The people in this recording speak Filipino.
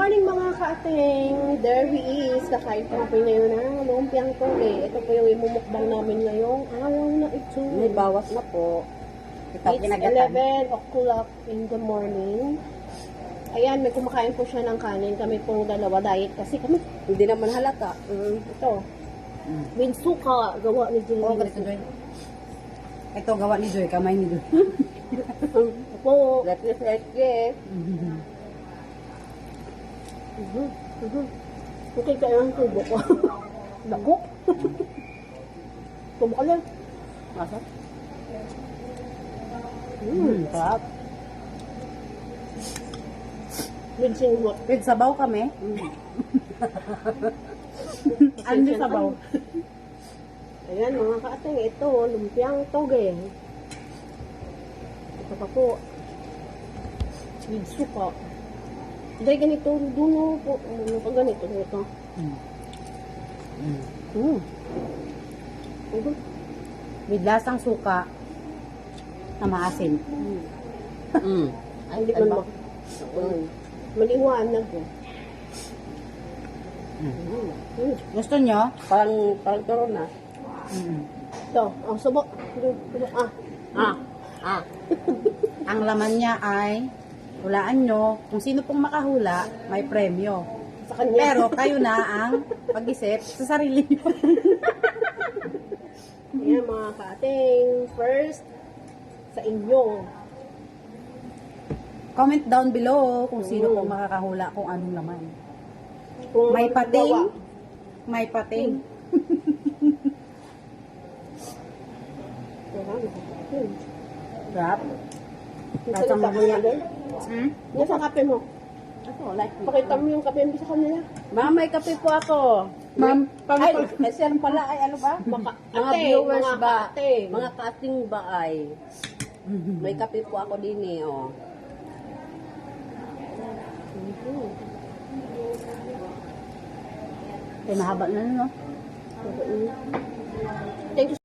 morning mga kaating! There he is. Kakain pa po ngayon ng lumpiang toge. Ito po yung imumukbang namin ngayong araw na ito. May bawas na po. Ito It's kinagatan. 11 o'clock in the morning. Ayan, may kumakain po siya ng kanin. Kami pong dalawa diet kasi kami. Hindi naman halata. Ito. With suka, gawa ni Joy. Oo, ganito Joy. Ito gawa ni Joy, kamay ni Joy. Po. Let's Okay, kaya ang tubo ko. Dako. Tubo ka lang. Masa? Sarap. With singot. With sabaw kami. Ano yung sabaw? Ayan mga kaating, ito, lumpiang toge. Ito pa po. With suka. Dahil ganito, duno po. Ano pa ganito? Ito. With lasang suka na maasin. Ay, hindi man mo. Maliwanag po. Gusto nyo? Parang turo na. Ito, ang subo. Ang laman niya ay, hulaan nyo, kung sino pong makahula, may premyo. Sa kanya. Pero kayo na ang pag-isip sa sarili nyo. Ayan mga kaating, first, sa inyo. Comment down below kung sino pong makakahula kung anong laman. Kung May ano pating. gawa. May pating. Rap. Nasa ng kape niya doon? Nasa kape mo? Ako, like. Pakita mo yung kape mo sa kanila. Ma'am, may kape po ako. Ma'am, ay, sir pala ay ano ba? Mga viewers mga ba? kaating. Mga casting ba ay? May kape po ako din eh, oh. Ay, mahaba na no? Thank you.